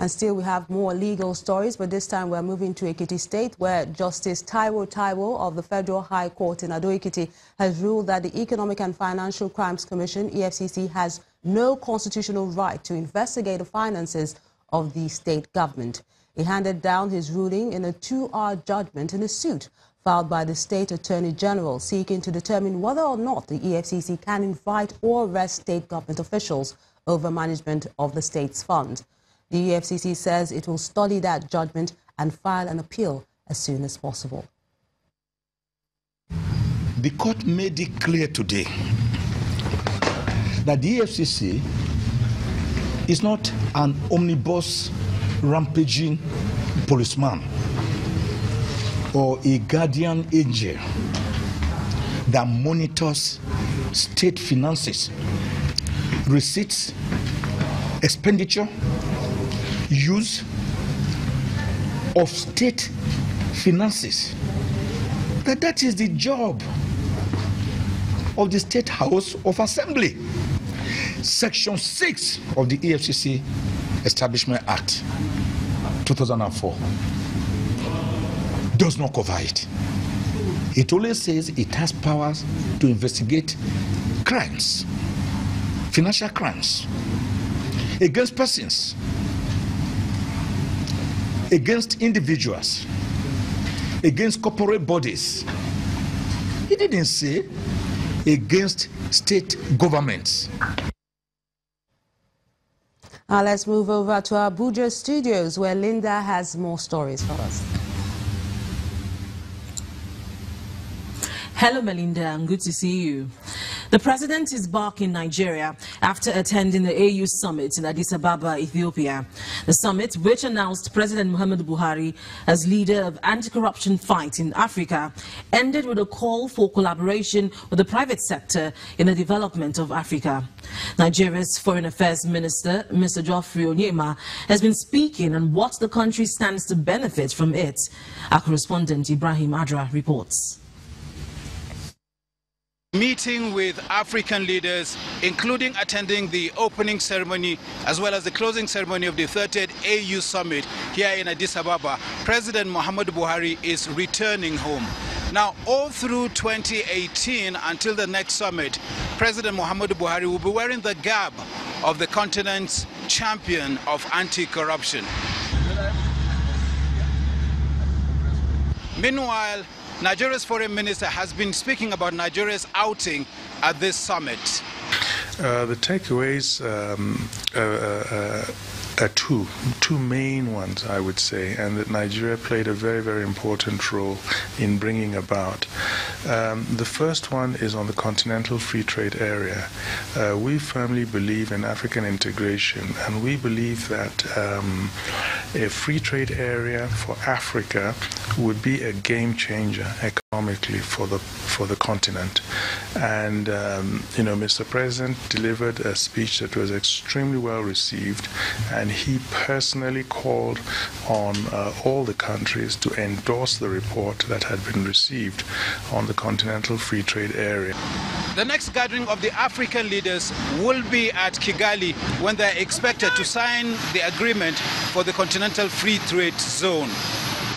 And still we have more legal stories, but this time we're moving to Ekiti State, where Justice Taiwo of the Federal High Court in Ado-Ekiti has ruled that the Economic and Financial Crimes Commission, EFCC, has no constitutional right to investigate the finances of the state government. He handed down his ruling in a 2-hour judgment in a suit filed by the State Attorney General seeking to determine whether or not the EFCC can invite or arrest state government officials over management of the state's fund. The EFCC says it will study that judgment and file an appeal as soon as possible. The court made it clear today that the EFCC is not an omnibus rampaging policeman or a guardian angel that monitors state finances, receipts, expenditure, use of state finances. That is the job of the State House of Assembly. Section 6 of the EFCC Establishment Act 2004 does not cover it. It only says it has powers to investigate crimes, financial crimes, against persons, against individuals, against corporate bodies. He didn't say against state governments. Now let's move over to our Abuja studios, where Linda has more stories for us. Hello, Melinda, and good to see you. The president is back in Nigeria after attending the AU summit in Addis Ababa, Ethiopia. The summit, which announced President Muhammadu Buhari as leader of anti-corruption fight in Africa, ended with a call for collaboration with the private sector in the development of Africa. Nigeria's Foreign Affairs Minister, Mr. Geoffrey Onyema, has been speaking on what the country stands to benefit from it. Our correspondent Ibrahim Adra reports. Meeting with African leaders, including attending the opening ceremony as well as the closing ceremony of the 30th AU Summit here in Addis Ababa, President Muhammadu Buhari is returning home. Now, all through 2018 until the next summit, President Muhammadu Buhari will be wearing the garb of the continent's champion of anti-corruption. Meanwhile, Nigeria's foreign minister has been speaking about Nigeria's outing at this summit. The takeaways are two main ones, I would say, and that Nigeria played a very, very important role in bringing about. The first one is on the continental free trade area. We firmly believe in African integration, and we believe that a free trade area for Africa would be a game changer economically for the continent. And you know, Mr. President delivered a speech that was extremely well received, and he personally called on all the countries to endorse the report that had been received on the continental free trade area. The next gathering of the African leaders will be at Kigali, when they're expected to sign the agreement for the continental free trade zone.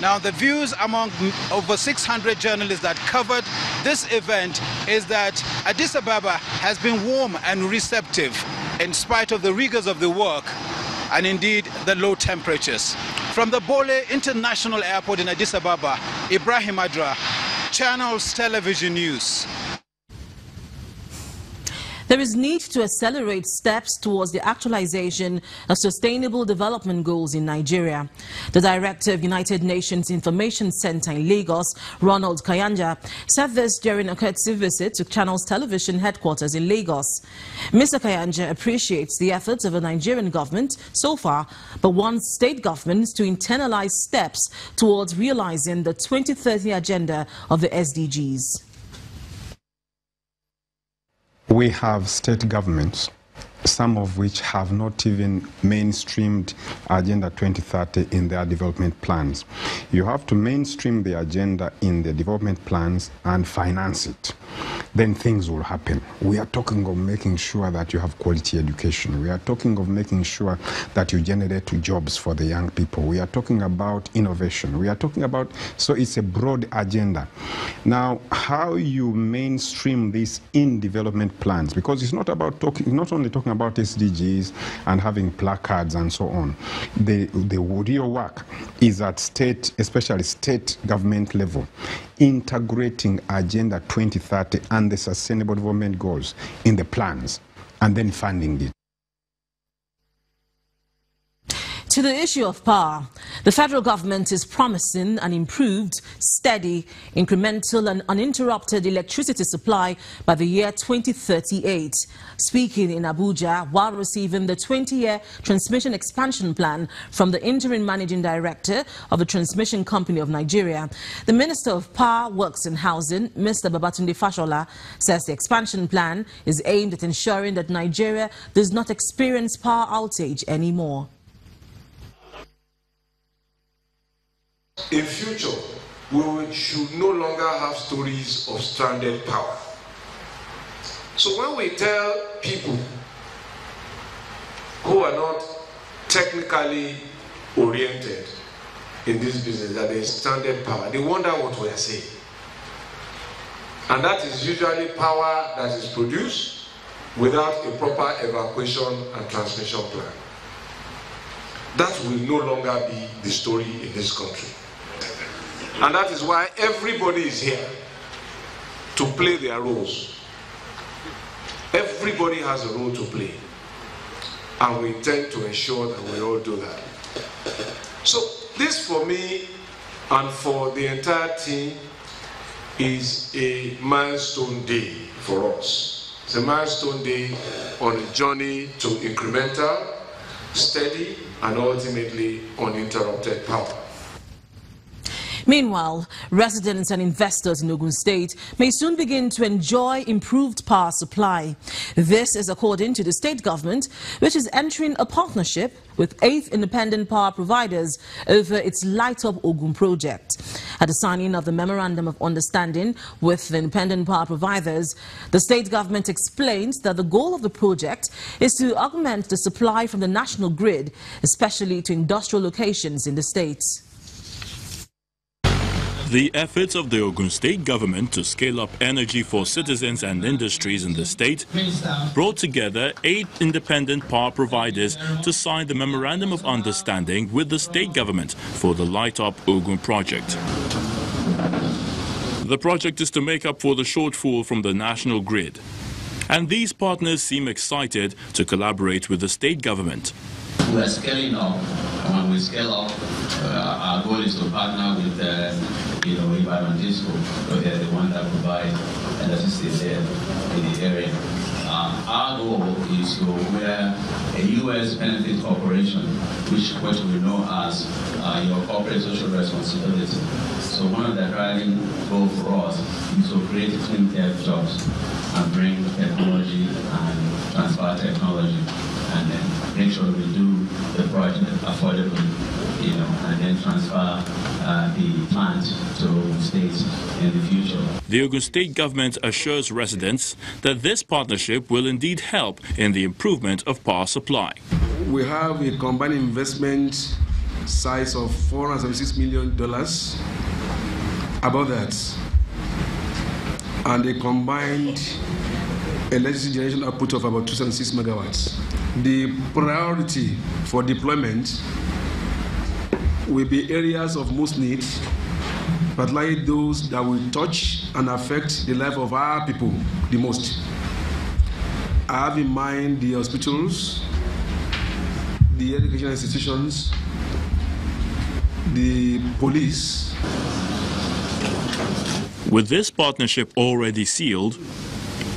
Now, the views among over 600 journalists that covered this event is that Addis Ababa has been warm and receptive in spite of the rigors of the work and indeed the low temperatures. From the Bole International Airport in Addis Ababa, Ibrahim Adra, Channels Television News. There is need to accelerate steps towards the actualization of sustainable development goals in Nigeria. The director of United Nations Information Center in Lagos, Ronald Kayanja, said this during a courtesy visit to Channels Television headquarters in Lagos. Mr. Kayanja appreciates the efforts of the Nigerian government so far, but wants state governments to internalize steps towards realizing the 2030 agenda of the SDGs. We have state governments, some of which have not even mainstreamed Agenda 2030 in their development plans. You have to mainstream the agenda in the development plans and finance it. then things will happen. We are talking of making sure that you have quality education. We are talking of making sure that you generate jobs for the young people. We are talking about innovation. We are talking about, so it's a broad agenda. Now, how you mainstream this in development plans, because it's not about not only talking about SDGs and having placards and so on. The real work is at state, especially state government level, integrating Agenda 2030 and the Sustainable Development Goals in the plans and then funding it. To the issue of power, the federal government is promising an improved, steady, incremental and uninterrupted electricity supply by the year 2038. Speaking in Abuja while receiving the 20-year transmission expansion plan from the interim managing director of the Transmission Company of Nigeria, the Minister of Power, Works and Housing, Mr. Babatunde Fashola, says the expansion plan is aimed at ensuring that Nigeria does not experience power outage anymore. In future, we should no longer have stories of stranded power. So when we tell people who are not technically oriented in this business that there is stranded power, they wonder what we are saying. And that is usually power that is produced without a proper evacuation and transmission plan. That will no longer be the story in this country. And that is why everybody is here to play their roles. Everybody has a role to play. And we intend to ensure that we all do that. So this for me and for the entire team is a milestone day for us. It's a milestone day on a journey to incremental, steady, and ultimately uninterrupted power. Meanwhile, residents and investors in Ogun State may soon begin to enjoy improved power supply. This is according to the state government, which is entering a partnership with 8 independent power providers over its Light Up Ogun project. At the signing of the Memorandum of Understanding with the independent power providers, the state government explains that the goal of the project is to augment the supply from the national grid, especially to industrial locations in the state. The efforts of the Ogun State government to scale up energy for citizens and industries in the state brought together 8 independent power providers to sign the Memorandum of Understanding with the state government for the Light Up Ogun project. The project is to make up for the shortfall from the national grid. And these partners seem excited to collaborate with the state government. We are scaling up, and when we scale up, our goal is to partner with environmental, they're the one that provide electricity there in the area. Our goal is to wear a U.S. benefit corporation, which what we know as your corporate social responsibility. So one of the driving goals for us is to create clean tech jobs and bring technology and transfer technology, and then make sure we do the project affordably, and then transfer the plant to states in the future. The Ogun State government assures residents that this partnership will indeed help in the improvement of power supply. We have a combined investment size of $476 million, about that, and a combined electricity generation output of about 206 megawatts. The priority for deployment will be areas of most need, particularly those that will touch and affect the life of our people the most. I have in mind the hospitals, the educational institutions, the police. With this partnership already sealed,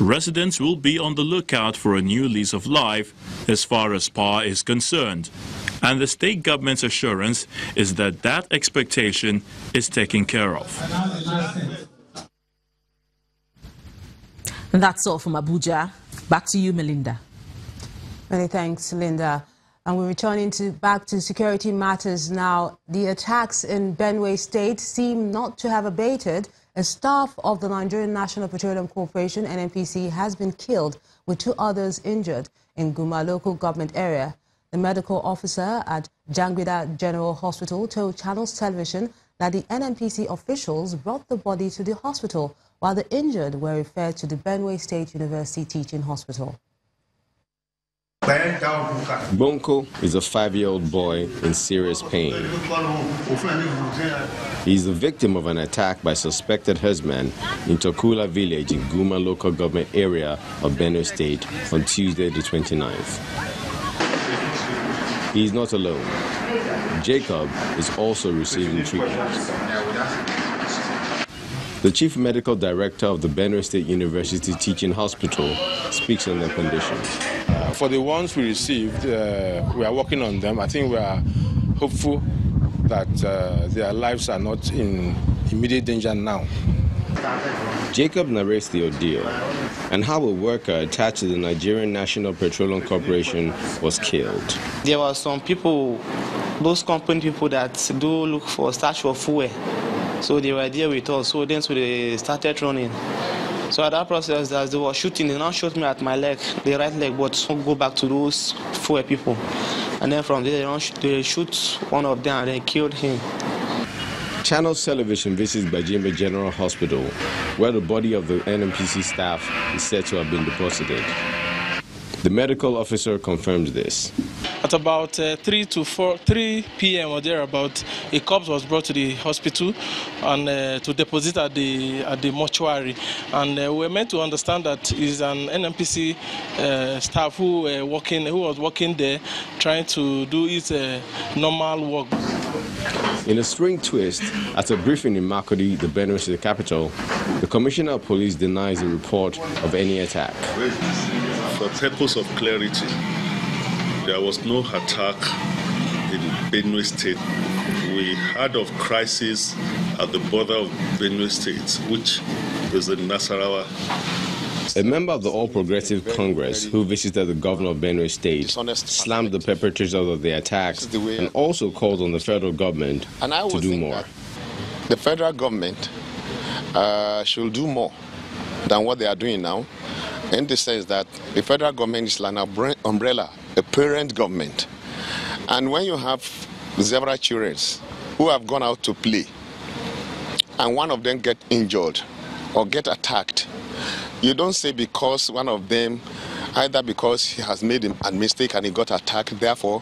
residents will be on the lookout for a new lease of life as far as power is concerned. And the state government's assurance is that that expectation is taken care of. And that's all from Abuja. Back to you, Melinda. Many thanks, Linda. And we're returning back to security matters now. The attacks in Benue State seem not to have abated A staff of the Nigerian National Petroleum Corporation, NNPC, has been killed with 2 others injured in Guma local government area. The medical officer at Jangida General Hospital told Channels Television that the NNPC officials brought the body to the hospital, while the injured were referred to the Benue State University Teaching Hospital. Bonko is a 5-year-old boy in serious pain. He is the victim of an attack by suspected herdsmen in Tokula village in Guma local government area of Benue State on Tuesday the 29th. He is not alone. Jacob is also receiving treatment. The Chief Medical Director of the Benue State University Teaching Hospital speaks on their condition. For the ones we received, we are working on them. I think we are hopeful that their lives are not in immediate danger now. Jacob narrates the ordeal and how a worker attached to the Nigerian National Petroleum Corporation was killed. There were some people, those company people that do look for search for fuel. So they were there with us. So then they started running. So at that process, as they were shooting, they now shot me at my leg, the right leg, but go back to those 4 people. And then from there, they shoot one of them and they killed him. Channels Television visits Bajimbe General Hospital, where the body of the NNPC staff is said to have been deposited. The medical officer confirmed this. At about 3 p.m. or thereabout, a corpse was brought to the hospital and to deposit at the mortuary. And we were meant to understand that is an NNPC staff who was working there, trying to do his normal work. In a strange twist, at a briefing in Makurdi, the Benue State capital, the Commissioner of Police denies a report of any attack. For purpose of clarity, there was no attack in Benue State. We heard of crisis at the border of Benue State, which is in Nasarawa. A member of the All Progressive Congress who visited the governor of Benue State slammed the perpetrators of the attacks and also called on the federal government to do more. The federal government should do more than what they are doing now, in the sense that the federal government is like an umbrella, a parent government. And when you have several children who have gone out to play and one of them get injured or get attacked, you don't say because one of them, either because he has made a mistake and he got attacked, therefore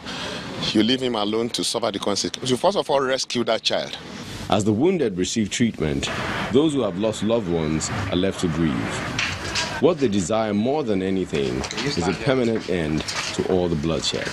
you leave him alone to suffer the consequences. You first of all rescue that child. As the wounded receive treatment, those who have lost loved ones are left to grieve. What they desire more than anything is a permanent end to all the bloodshed.